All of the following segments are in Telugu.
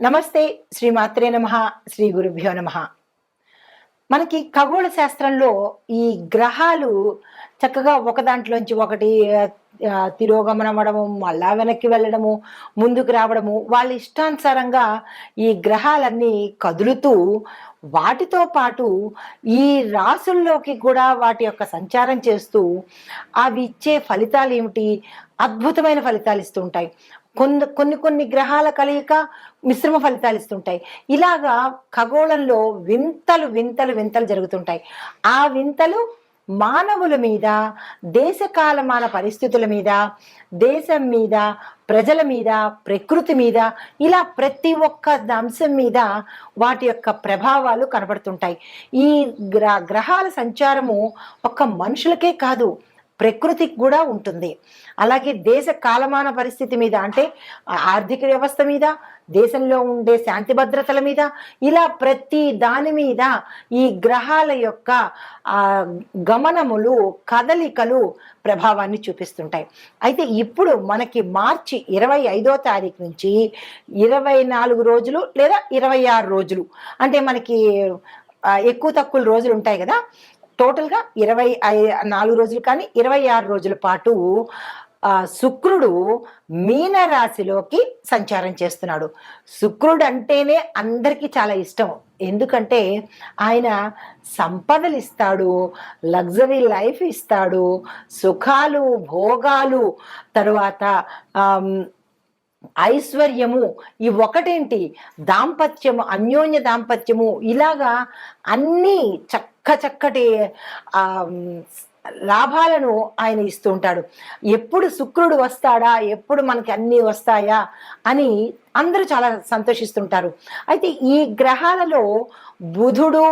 నమస్తే. శ్రీ మాత్రే నమః. శ్రీ గురుభ్యో నమః. మనకి ఖగోళ శాస్త్రంలో ఈ గ్రహాలు చక్కగా ఒక దాంట్లోంచి ఒకటి తిరోగమనం అవ్వడము, మళ్ళా వెనక్కి వెళ్ళడము, ముందుకు రావడము, వాళ్ళ ఇష్టానుసారంగా ఈ గ్రహాలన్నీ కదులుతూ వాటితో పాటు ఈ రాసుల్లోకి కూడా వాటి యొక్క సంచారం చేస్తూ అవి ఇచ్చే ఫలితాలేమిటి? అద్భుతమైన ఫలితాలు ఇస్తూ ఉంటాయి. కొన్ని కొన్ని గ్రహాల కలయిక మిశ్రమ ఫలితాలు ఇస్తుంటాయి. ఇలాగా ఖగోళంలో వింతలు వింతలు వింతలు జరుగుతుంటాయి. ఆ వింతలు మానవుల మీద, దేశకాలమాన పరిస్థితుల మీద, దేశం మీద, ప్రజల మీద, ప్రకృతి మీద, ఇలా ప్రతి ఒక్క అంశం మీద వాటి యొక్క ప్రభావాలు కనబడుతుంటాయి. ఈ గ్రహాల సంచారము ఒక్క మనుషులకే కాదు, ప్రకృతికి కూడా ఉంటుంది. అలాగే దేశ కాలమాన పరిస్థితి మీద, అంటే ఆర్థిక వ్యవస్థ మీద, దేశంలో ఉండే శాంతి భద్రతల మీద, ఇలా ప్రతి దాని మీద ఈ గ్రహాల యొక్క గమనములు, కదలికలు ప్రభావాన్ని చూపిస్తుంటాయి. అయితే ఇప్పుడు మనకి మార్చి 25వ తారీఖు నుంచి 24 రోజులు లేదా 26 రోజులు, అంటే మనకి ఎక్కువ తక్కువ రోజులు ఉంటాయి కదా, టోటల్గా 24 రోజులు కానీ 26 రోజుల పాటు శుక్రుడు మీన రాశిలోకి సంచారం చేస్తున్నాడు. శుక్రుడు అంటేనే అందరికీ చాలా ఇష్టం. ఎందుకంటే ఆయన సంపదలు ఇస్తాడు, లగ్జరీ లైఫ్ ఇస్తాడు, సుఖాలు, భోగాలు, తరువాత ఐశ్వర్యము, ఈ ఒకటేంటి దాంపత్యము, అన్యోన్య దాంపత్యము, ఇలాగా అన్నీ చక్కటి లాభాలను ఆయన ఇస్తూ ఉంటాడు. ఎప్పుడు శుక్రుడు వస్తాడా, ఎప్పుడు మనకి అన్నీ వస్తాయా అని అందరూ చాలా సంతోషిస్తుంటారు. అయితే ఈ గ్రహాలలో బుధుడు,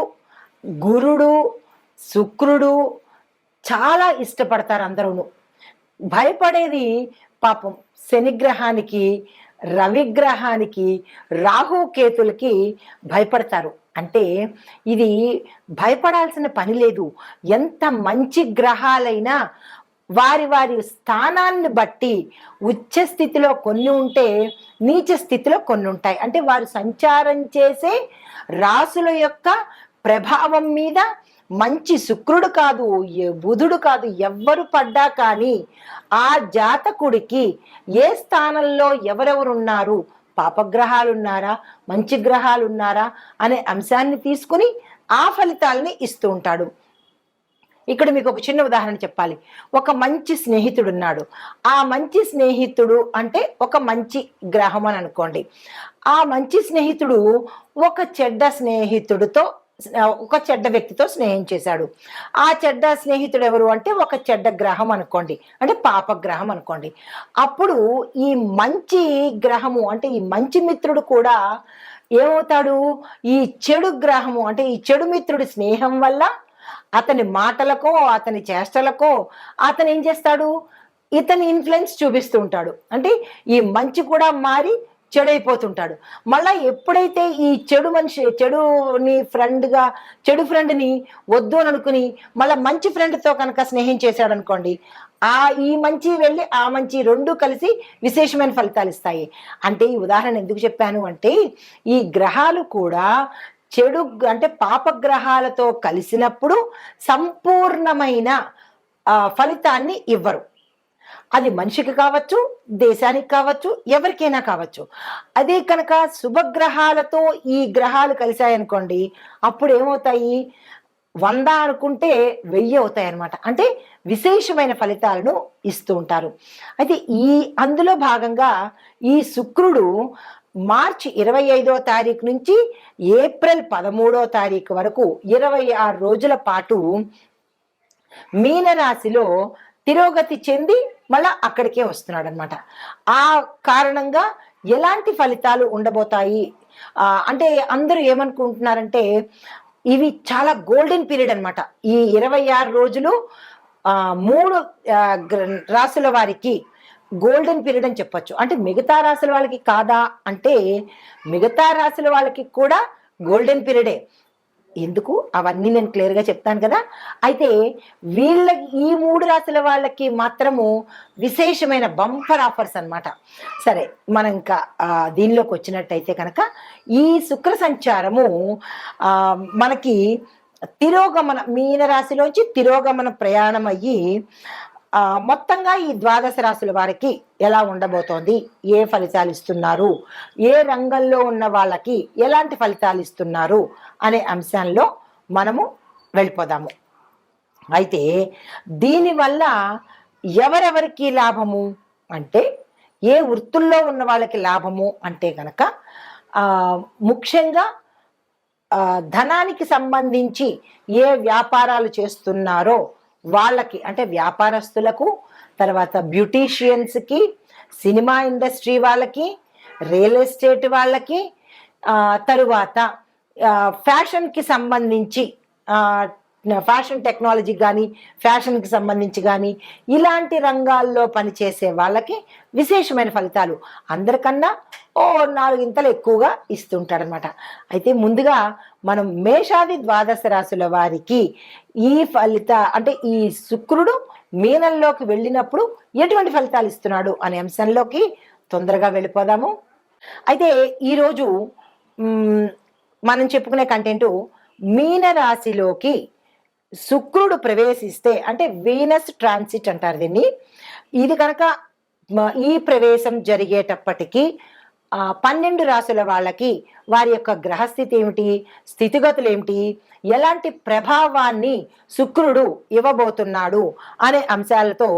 గురుడు, శుక్రుడు చాలా ఇష్టపడతారు అందరూను. భయపడేది పాపం శనిగ్రహానికి, రవిగ్రహానికి, రాహుకేతులకి భయపడతారు. అంటే ఇది భయపడాల్సిన పని లేదు. ఎంత మంచి గ్రహాలైనా వారి వారి స్థానాన్ని బట్టి ఉచ్చ స్థితిలో కొన్ని ఉంటే, నీచ స్థితిలో కొన్ని ఉంటాయి. అంటే వారు సంచారం చేసే రాసుల యొక్క ప్రభావం మీద మంచి శుక్రుడు కాదు, బుధుడు కాదు, ఎవ్వరు పడ్డా కానీ ఆ జాతకుడికి ఏ స్థానంలో ఎవరెవరున్నారు, పాపగ్రహాలు ఉన్నారా, మంచి గ్రహాలు ఉన్నారా అనే అంశాన్ని తీసుకుని ఆ ఫలితాలని ఇస్తూ ఉంటాడు. ఇక్కడ మీకు ఒక చిన్న ఉదాహరణ చెప్పాలి. ఒక మంచి స్నేహితుడు ఉన్నాడు. ఆ మంచి స్నేహితుడు అంటే ఒక మంచి గ్రహం అని అనుకోండి. ఆ మంచి స్నేహితుడు ఒక చెడ్డ స్నేహితుడితో, ఒక చెడ్డ వ్యక్తితో స్నేహం చేశాడు. ఆ చెడ్డ స్నేహితుడు ఎవరు అంటే ఒక చెడ్డ గ్రహం అనుకోండి, అంటే పాపగ్రహం అనుకోండి. అప్పుడు ఈ మంచి గ్రహము, అంటే ఈ మంచి మిత్రుడు కూడా ఏమవుతాడు, ఈ చెడు గ్రహము, అంటే ఈ చెడు మిత్రుడి స్నేహం వల్ల అతని మాటలకో, అతని చేష్టలకో అతను ఏం చేస్తాడు, ఇతని ఇన్ఫ్లుయెన్స్ చూపిస్తూ ఉంటాడు. అంటే ఈ మంచి కూడా మారి చెడైపోతుంటాడు. మళ్ళా ఎప్పుడైతే ఈ చెడు మనిషి, చెడు ఫ్రెండ్ని వద్దు అని అనుకుని మళ్ళీ మంచి ఫ్రెండ్తో కనుక స్నేహం చేశాడు అనుకోండి, ఈ మంచి వెళ్ళి ఆ మంచి రెండు కలిసి విశేషమైన ఫలితాలు ఇస్తాయి. అంటే ఈ ఉదాహరణ ఎందుకు చెప్పాను అంటే, ఈ గ్రహాలు కూడా చెడు, అంటే పాపగ్రహాలతో కలిసినప్పుడు సంపూర్ణమైన ఫలితాన్ని ఇవ్వరు. అది మనిషికి కావచ్చు, దేశానికి కావచ్చు, ఎవరికైనా కావచ్చు. అదే కనుక శుభగ్రహాలతో ఈ గ్రహాలు కలిశాయనుకోండి, అప్పుడు ఏమవుతాయి, 100 అనుకుంటే 1000 అవుతాయి అన్నమాట. అంటే విశేషమైన ఫలితాలను ఇస్తూ ఉంటారు. అయితే అందులో భాగంగా ఈ శుక్రుడు మార్చి 25వ తారీఖు నుంచి ఏప్రిల్ 13వ తారీఖు వరకు 26 రోజుల పాటు మీనరాశిలో తిరోగతి చెంది మళ్ళా అక్కడికే వస్తున్నాడు అనమాట. ఆ కారణంగా ఎలాంటి ఫలితాలు ఉండబోతాయి అంటే అందరూ ఏమనుకుంటున్నారంటే, ఇవి చాలా గోల్డెన్ పీరియడ్ అనమాట. ఈ 26 రోజులు 3 రాశుల వారికి గోల్డెన్ పీరియడ్ అని చెప్పొచ్చు. అంటే మిగతా రాశుల వాళ్ళకి కాదా అంటే, మిగతా రాశుల వాళ్ళకి కూడా గోల్డెన్ పీరియడే. ఎందుకు అవన్నీ నేను క్లియర్గా చెప్తాను కదా. అయితే వీళ్ళకి ఈ 3 రాశుల వాళ్ళకి మాత్రము విశేషమైన బంపర్ ఆఫర్స్ అన్నమాట. సరే, మనం ఇంకా దీనిలోకి వచ్చినట్టయితే కనుక ఈ శుక్ర సంచారము మనకి తిరోగమన మీనరాశిలోంచి తిరోగమన ప్రయాణం అయ్యి మొత్తంగా ఈ ద్వాదశ రాశుల వారికి ఎలా ఉండబోతోంది, ఏ ఫలితాలు ఇస్తున్నారు, ఏ రంగంలో ఉన్న వాళ్ళకి ఎలాంటి ఫలితాలు ఇస్తున్నారు అనే అంశంలో మనము వెళ్ళిపోదాము. అయితే దీనివల్ల ఎవరెవరికి లాభము అంటే, ఏ వృత్తుల్లో ఉన్న వాళ్ళకి లాభము అంటే కనుక ముఖ్యంగా ధనానికి సంబంధించి ఏ వ్యాపారాలు చేస్తున్నారో వాళ్ళకి, అంటే వ్యాపారస్తులకు, తర్వాత బ్యూటీషియన్స్కి, సినిమా ఇండస్ట్రీ వాళ్ళకి, రియల్ ఎస్టేట్ వాళ్ళకి, తరువాత ఫ్యాషన్కి సంబంధించి ఫ్యాషన్ టెక్నాలజీ కానీ, ఫ్యాషన్కి సంబంధించి కానీ ఇలాంటి రంగాల్లో పనిచేసే వాళ్ళకి విశేషమైన ఫలితాలు అందరికన్నా 4 ఇంతలు ఎక్కువగా ఇస్తుంటాడనమాట. అయితే ముందుగా మనం మేషాది ద్వాదశ రాశుల వారికి ఈ అంటే ఈ శుక్రుడు మీనంలోకి వెళ్ళినప్పుడు ఎటువంటి ఫలితాలు ఇస్తున్నాడు అనే అంశంలోకి తొందరగా వెళ్ళిపోదాము. అయితే ఈరోజు మనం చెప్పుకునే కంటెంటు మీనరాశిలోకి శుక్రుడు ప్రవేశిస్తే, అంటే వీనస్ ట్రాన్సిట్ అంటారు దీన్ని. ఇది కనుక ఈ ప్రవేశం జరిగేటప్పటికీ 12 రాశుల వాళ్ళకి వారి యొక్క గ్రహస్థితి ఏమిటి, స్థితిగతులు ఏమిటి, ఎలాంటి ప్రభావాన్ని శుక్రుడు ఇవ్వబోతున్నాడు అనే అంశాలతో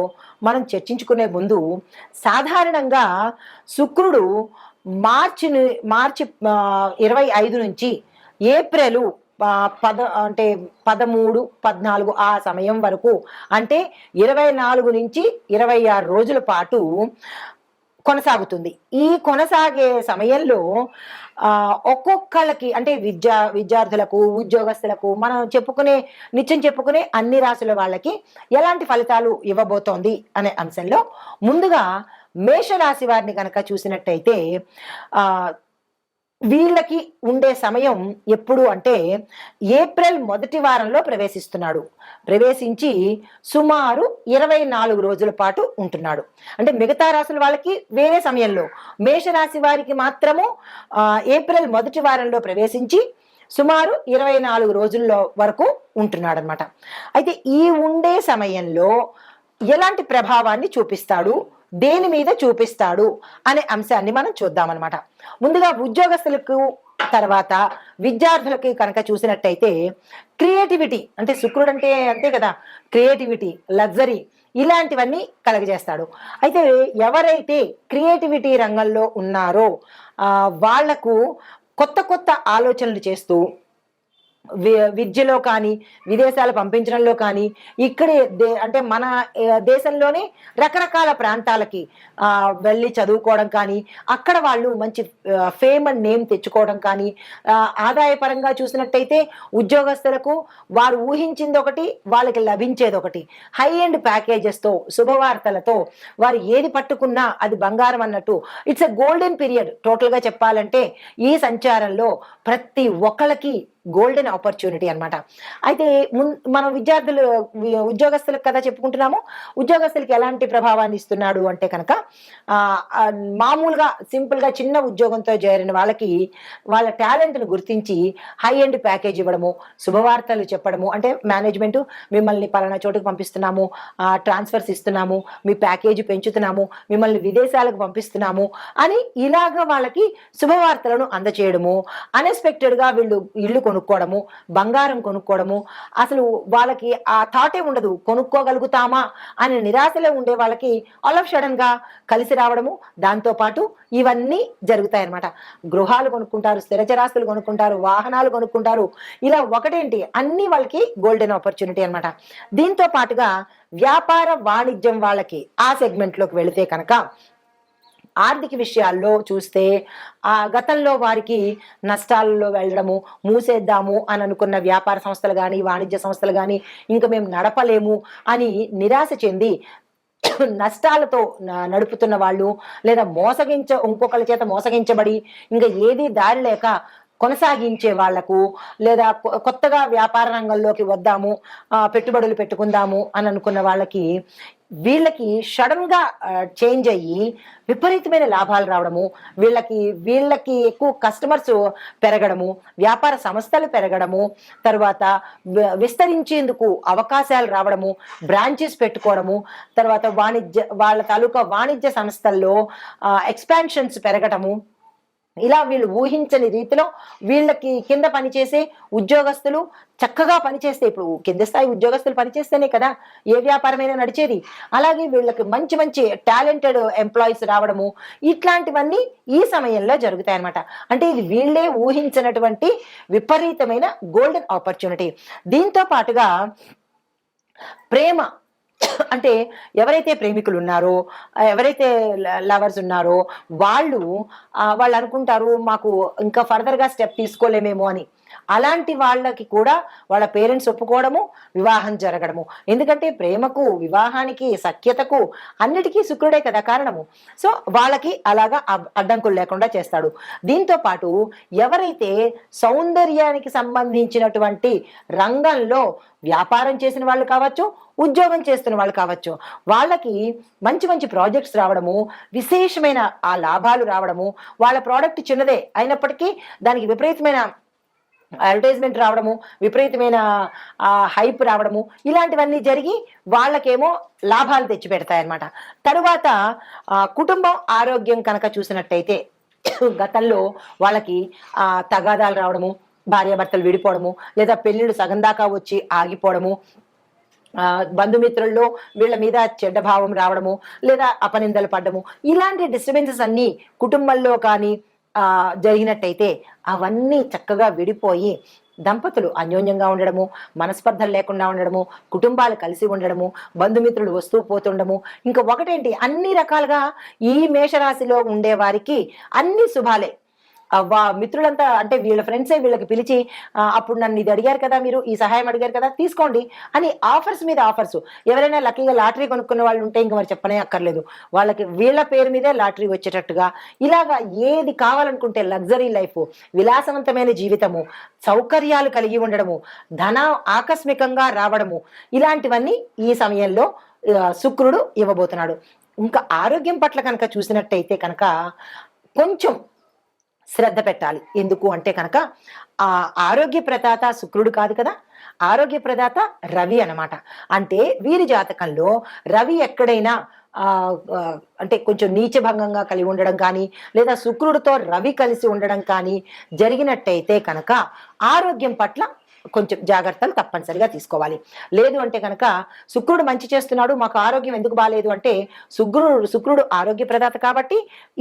మనం చర్చించుకునే ముందు, సాధారణంగా శుక్రుడు మార్చి 25 నుంచి ఏప్రిల్ 13, 14 ఆ సమయం వరకు, అంటే 24 నుంచి 26 రోజుల పాటు కొనసాగుతుంది. ఈ కొనసాగే సమయంలో ఒక్కొక్కళ్ళకి, అంటే విద్యార్థులకు, ఉద్యోగస్తులకు, మనం నిత్యం చెప్పుకునే అన్ని రాశుల వాళ్ళకి ఎలాంటి ఫలితాలు ఇవ్వబోతోంది అనే అంశంలో ముందుగా మేషరాశి వారిని కనుక చూసినట్టయితే వీళ్ళకి ఉండే సమయం ఎప్పుడు అంటే ఏప్రిల్ మొదటి వారంలో ప్రవేశిస్తున్నాడు. ప్రవేశించి సుమారు 24 రోజుల పాటు ఉంటున్నాడు. అంటే మిగతా రాశుల వాళ్ళకి వేరే సమయంలో, మేషరాశి వారికి మాత్రము ఏప్రిల్ మొదటి వారంలో ప్రవేశించి సుమారు 24 రోజుల్లో వరకు ఉంటున్నాడు అనమాట. అయితే ఈ ఉండే సమయంలో ఎలాంటి ప్రభావాన్ని చూపిస్తాడు, దేని మీద చూపిస్తాడు అనే అంశాన్ని మనం చూద్దామన్నమాట. ముందుగా ఉద్యోగస్తులకు, తర్వాత విద్యార్థులకి కనుక చూసినట్టయితే క్రియేటివిటీ, అంటే శుక్రుడు అంటే అంతే కదా, క్రియేటివిటీ, లగ్జరీ ఇలాంటివన్నీ కలగజేస్తాడు. అయితే ఎవరైతే క్రియేటివిటీ రంగంలో ఉన్నారో వాళ్లకు కొత్త కొత్త ఆలోచనలు చేస్తూ విద్యలో కానీ, విదేశాలు పంపించడంలో కానీ, ఇక్కడే అంటే మన దేశంలోనే రకరకాల ప్రాంతాలకి వెళ్ళి చదువుకోవడం కానీ, అక్కడ వాళ్ళు మంచి ఫేమ్ అండ్ నేమ్ తెచ్చుకోవడం కానీ, ఆదాయపరంగా చూసినట్టయితే ఉద్యోగస్తులకు వారు ఊహించింది ఒకటి, వాళ్ళకి లభించేది ఒకటి, హై ఎండ్ ప్యాకేజెస్తో, శుభవార్తలతో వారు ఏది పట్టుకున్నా అది బంగారం అన్నట్టు. ఇట్స్ ఎ గోల్డెన్ పీరియడ్ టోటల్గా చెప్పాలంటే ఈ సంచారంలో ప్రతి ఒక్కళ్ళకి గోల్డెన్ ఆపర్చునిటీ అనమాట. అయితే మనం ఉద్యోగస్తులకు కదా చెప్పుకుంటున్నాము. ఉద్యోగస్తులకి ఎలాంటి ప్రభావాన్ని ఇస్తున్నాడు అంటే కనుక మామూలుగా సింపుల్గా చిన్న ఉద్యోగంతో చేరిన వాళ్ళకి వాళ్ళ టాలెంట్ను గుర్తించి హై ఎండ్ ప్యాకేజ్ ఇవ్వడము, శుభవార్తలు చెప్పడము, అంటే మేనేజ్మెంట్ మిమ్మల్ని పలానా చోటుకు పంపిస్తున్నాము, ట్రాన్స్ఫర్స్ ఇస్తున్నాము, మీ ప్యాకేజీ పెంచుతున్నాము, మిమ్మల్ని విదేశాలకు పంపిస్తున్నాము అని ఇలాగ వాళ్ళకి శుభవార్తలను అందచేయడము. అన్ఎక్స్పెక్టెడ్గా వీళ్ళు ఇల్లు కొనుక్కోవడము, బంగారం కొనుక్కోవడము, అసలు వాళ్ళకి ఆ థాటే ఉండదు, కొనుక్కోగలుగుతామా అనే నిరాశలో ఉండే వాళ్ళకి ఆల్ ఆఫ్ సడన్ గా కలిసి రావడము, దాంతోపాటు ఇవన్నీ జరుగుతాయన్నమాట. గృహాలు కొనుక్కుంటారు, స్థిరచరాస్తులు కొనుక్కుంటారు, వాహనాలు కొనుక్కుంటారు, ఇలా ఒకటేంటి అన్ని వాళ్ళకి గోల్డెన్ ఆపర్చునిటీ అనమాట. దీంతో పాటుగా వ్యాపార వాణిజ్యం వాళ్ళకి ఆ సెగ్మెంట్లోకి వెళితే కనుక ఆర్థిక విషయాల్లో చూస్తే గతంలో వారికి నష్టాలలో వెళ్ళడము, మూసేద్దాము అని అనుకున్న వ్యాపార సంస్థలు కానీ, వాణిజ్య సంస్థలు కానీ ఇంకా మేము నడపలేము అని నిరాశ చెంది నష్టాలతో నడుపుతున్న వాళ్ళు, లేదా ఇంకొకరి చేత మోసగించబడి ఇంకా ఏది దారి లేక కొనసాగించే వాళ్లకు, లేదా కొత్తగా వ్యాపార రంగంలోకి వద్దాము, పెట్టుబడులు పెట్టుకుందాము అని అనుకున్న వాళ్ళకి, వీళ్ళకి సడన్ గా చేంజ్ అయ్యి విపరీతమైన లాభాలు రావడము, వీళ్ళకి ఎక్కువ కస్టమర్స్ పెరగడము, వ్యాపార సంస్థలు పెరగడము, తర్వాత విస్తరించేందుకు అవకాశాలు రావడము, బ్రాంచెస్ పెట్టుకోవడము, తర్వాత వాళ్ళ తాలూకా వాణిజ్య సంస్థల్లో ఎక్స్పాన్షన్స్ పెరగటము, ఇలా వీళ్ళు ఊహించని రీతిలో వీళ్ళకి కింద పనిచేసే ఉద్యోగస్తులు చక్కగా పనిచేస్తే, ఇప్పుడు కింద స్థాయి ఉద్యోగస్తులు పనిచేస్తేనే కదా ఏ వ్యాపారమైనా నడిచేది. అలాగే వీళ్ళకి మంచి మంచి టాలెంటెడ్ ఎంప్లాయీస్ రావడము, ఇట్లాంటివన్నీ ఈ సమయంలో జరుగుతాయి అన్నమాట. అంటే ఇది వీళ్ళే ఊహించినటువంటి విపరీతమైన గోల్డెన్ ఆపర్చునిటీ. దీంతో పాటుగా ప్రేమ, అంటే ఎవరైతే ప్రేమికులు ఉన్నారో, ఎవరైతే లవర్స్ ఉన్నారో వాళ్ళు అనుకుంటారు మాకు ఇంకా ఫర్దర్ గా స్టెప్ తీసుకోలేమేమో అని. అలాంటి వాళ్ళకి కూడా వాళ్ళ పేరెంట్స్ ఒప్పుకోవడము, వివాహం జరగడము. ఎందుకంటే ప్రేమకు, వివాహానికి, సఖ్యతకు అన్నిటికీ శుక్రుడే కదా కారణము. సో వాళ్ళకి అలాగా అడ్డంకులు లేకుండా చేస్తాడు. దీంతో పాటు ఎవరైతే సౌందర్యానికి సంబంధించినటువంటి రంగంలో వ్యాపారం చేసిన వాళ్ళు కావచ్చు, ఉద్యోగం చేస్తున్న వాళ్ళు కావచ్చు, వాళ్ళకి మంచి మంచి ప్రాజెక్ట్స్ రావడము, విశేషమైన ఆ లాభాలు రావడము, వాళ్ళ ప్రోడక్ట్ చిన్నదే అయినప్పటికీ దానికి విపరీతమైన అడ్వర్టైజ్మెంట్ రావడము, విపరీతమైన హైప్ రావడము, ఇలాంటివన్నీ జరిగి వాళ్ళకేమో లాభాలు తెచ్చి పెడతాయన్నమాట. తరువాత కుటుంబం ఆరోగ్యం కనుక చూసినట్టయితే గతంలో వాళ్ళకి తగాదాలు రావడము, భార్యాభర్తలు విడిపోవడము, లేదా పెళ్లిళ్ళు సగం దాకా వచ్చి ఆగిపోవడము, బంధుమిత్రుల్లో వీళ్ళ మీద చెడ్డ భావం రావడము, లేదా అపనిందలు పడ్డము, ఇలాంటి డిస్టర్బెన్సెస్ అన్ని కుటుంబంలో కానీ జరిగినట్టయితే అవన్నీ చక్కగా విడిపోయి దంపతులు అన్యోన్యంగా ఉండడము, మనస్పర్ధలు లేకుండా ఉండడము, కుటుంబాలు కలిసి ఉండడము, బంధుమిత్రులు వస్తూ పోతుండము. ఇంకా ఒకటేంటి, అన్ని రకాలుగా ఈ మేషరాశిలో ఉండే వారికి అన్ని శుభాలే. మిత్రులంతా అంటే వీళ్ళ ఫ్రెండ్సే వీళ్ళకి పిలిచి అప్పుడు నన్ను ఇది అడిగారు కదా, మీరు ఈ సహాయం అడిగారు కదా, తీసుకోండి అని ఆఫర్స్ మీద ఆఫర్స్. ఎవరైనా లక్కీగా లాటరీ కొనుక్కున్న వాళ్ళు ఉంటే ఇంకా మరి చెప్పనే అక్కర్లేదు, వాళ్ళకి వీళ్ళ పేరు మీదే లాటరీ వచ్చేటట్టుగా ఇలాగా ఏది కావాలనుకుంటే లగ్జరీ లైఫ్, విలాసవంతమైన జీవితము, సౌకర్యాలు కలిగి ఉండడము, ధనం ఆకస్మికంగా రావడము, ఇలాంటివన్నీ ఈ సమయంలో శుక్రుడు ఇవ్వబోతున్నాడు. ఇంకా ఆరోగ్యం పట్ల కనుక చూసినట్టయితే కనుక కొంచెం శ్రద్ధ పెట్టాలి. ఎందుకు అంటే కనుక ఆరోగ్య ప్రదాత శుక్రుడు కాదు కదా, ఆరోగ్య ప్రదాత రవి అన్నమాట. అంటే వీరి జాతకంలో రవి ఎక్కడైనా అంటే కొంచెం నీచభంగంగా కలిగి ఉండడం కానీ, లేదా శుక్రుడితో రవి కలిసి ఉండడం కానీ జరిగినట్టయితే కనుక ఆరోగ్యం పట్ల కొంచెం జాగ్రత్తలు తప్పనిసరిగా తీసుకోవాలి. లేదు అంటే కనుక శుక్రుడు మంచి చేస్తున్నాడు, మాకు ఆరోగ్యం ఎందుకు బాగాలేదు అంటే శుక్రుడు ఆరోగ్య ప్రదాత కాబట్టి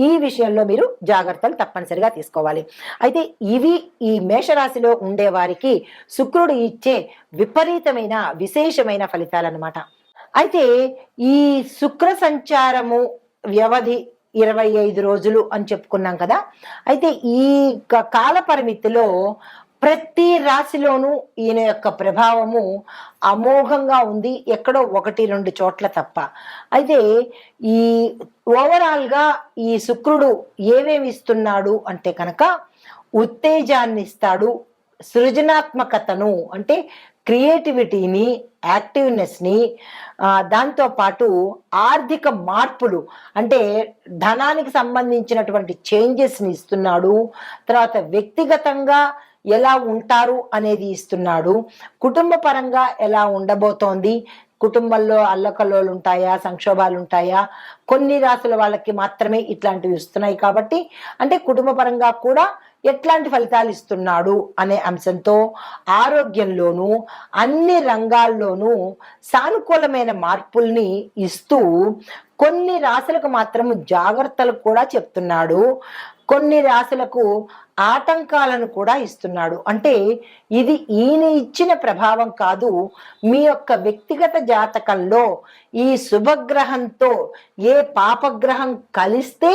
ఈ విషయంలో మీరు జాగ్రత్తలు తప్పనిసరిగా తీసుకోవాలి. అయితే ఇవి ఈ మేషరాశిలో ఉండే వారికి శుక్రుడు ఇచ్చే విపరీతమైన విశేషమైన ఫలితాలు అన్నమాట. అయితే ఈ శుక్ర సంచారము వ్యవధి 25 రోజులు అని చెప్పుకున్నాం కదా. అయితే ఈ కాల పరిమితిలో ప్రతి రాశిలోనూ ఈయన యొక్క ప్రభావము అమోఘంగా ఉంది, ఎక్కడో 1-2 చోట్ల తప్ప. అయితే ఈ ఓవరాల్ గా ఈ శుక్రుడు ఏమేమి ఇస్తున్నాడు అంటే కనుక ఉత్తేజాన్ని ఇస్తాడు, సృజనాత్మకతను అంటే క్రియేటివిటీని, యాక్టివ్నెస్ని, దాంతోపాటు ఆర్థిక మార్పులు అంటే ధనానికి సంబంధించినటువంటి చేంజెస్ని ఇస్తున్నాడు. తర్వాత వ్యక్తిగతంగా ఎలా ఉంటారు అనేది ఇస్తున్నాడు, కుటుంబ పరంగా ఎలా ఉండబోతోంది, కుటుంబంలో అల్లకల్లోలు ఉంటాయా, సంక్షోభాలు ఉంటాయా, కొన్ని రాసుల వాళ్ళకి మాత్రమే ఇట్లాంటివి ఇస్తున్నాయి కాబట్టి అంటే కుటుంబ పరంగా కూడా ఎట్లాంటి ఫలితాలు ఇస్తున్నాడు అనే అంశంతో ఆరోగ్యంలోనూ అన్ని రంగాల్లోనూ సానుకూలమైన మార్పుల్ని ఇస్తూ కొన్ని రాశులకు మాత్రం జాగ్రత్తలు కూడా చెప్తున్నాడు, కొన్ని రాశులకు ఆటంకాలను కూడా ఇస్తున్నాడు. అంటే ఇది ఈయన ఇచ్చిన ప్రభావం కాదు, మీ యొక్క వ్యక్తిగత జాతకంలో ఈ శుభగ్రహంతో ఏ పాపగ్రహం కలిస్తే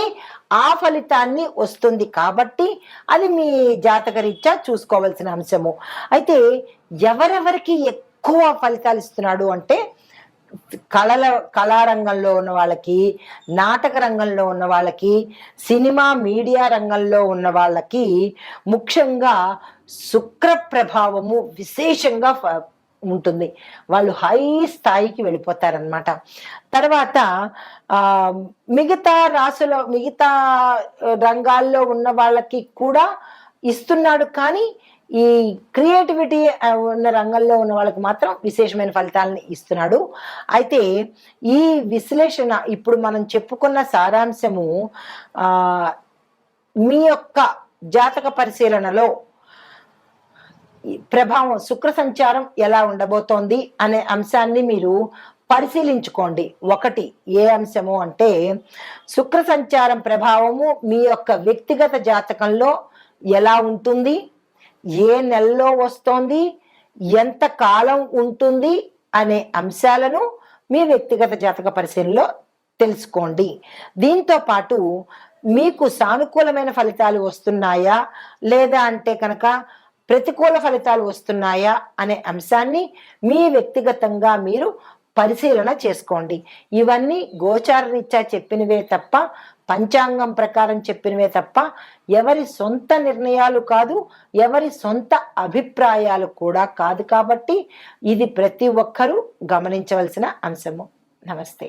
ఆ ఫలితాన్ని వస్తుంది కాబట్టి అది మీ జాతకరీత్యా చూసుకోవాల్సిన అంశము. అయితే ఎవరెవరికి ఎక్కువ ఫలితాలు ఇస్తున్నాడు అంటే కళారంగంలో ఉన్న వాళ్ళకి, నాటక రంగంలో ఉన్న వాళ్ళకి, సినిమా మీడియా రంగంలో ఉన్న వాళ్ళకి ముఖ్యంగా శుక్ర ప్రభావము విశేషంగా ఉంటుంది. వాళ్ళు హై స్థాయికి వెళ్ళిపోతారనమాట. తర్వాత మిగతా మిగతా రంగాల్లో ఉన్న వాళ్ళకి కూడా ఇస్తున్నాడు, కానీ ఈ క్రియేటివిటీ ఉన్న రంగంలో ఉన్న వాళ్ళకి మాత్రం విశేషమైన ఫలితాలను ఇస్తున్నాడు. అయితే ఈ విశ్లేషణ ఇప్పుడు మనం చెప్పుకున్న సారాంశము మీ యొక్క జాతక పరిశీలనలో ప్రభావం, శుక్ర సంచారం ఎలా ఉండబోతోంది అనే అంశాన్ని మీరు పరిశీలించుకోండి. ఒకటి ఏ అంశము అంటే, శుక్ర సంచారం ప్రభావము మీ యొక్క వ్యక్తిగత జాతకంలో ఎలా ఉంటుంది, ఏ నెలలో వస్తోంది, ఎంత కాలం ఉంటుంది అనే అంశాలను మీ వ్యక్తిగత జాతక పరిశీలనలో తెలుసుకోండి. దీంతో పాటు మీకు సానుకూలమైన ఫలితాలు వస్తున్నాయా లేదా అంటే కనుక ప్రతికూల ఫలితాలు వస్తున్నాయా అనే అంశాన్ని మీ వ్యక్తిగతంగా మీరు పరిశీలన చేసుకోండి. ఇవన్నీ గోచార రీత్యా చెప్పినవే తప్ప, పంచాంగం ప్రకారం చెప్పినవే తప్ప ఎవరి సొంత నిర్ణయాలు కాదు, ఎవరి సొంత అభిప్రాయాలు కూడా కాదు. కాబట్టి ఇది ప్రతి ఒక్కరూ గమనించవలసిన అంశము. నమస్తే.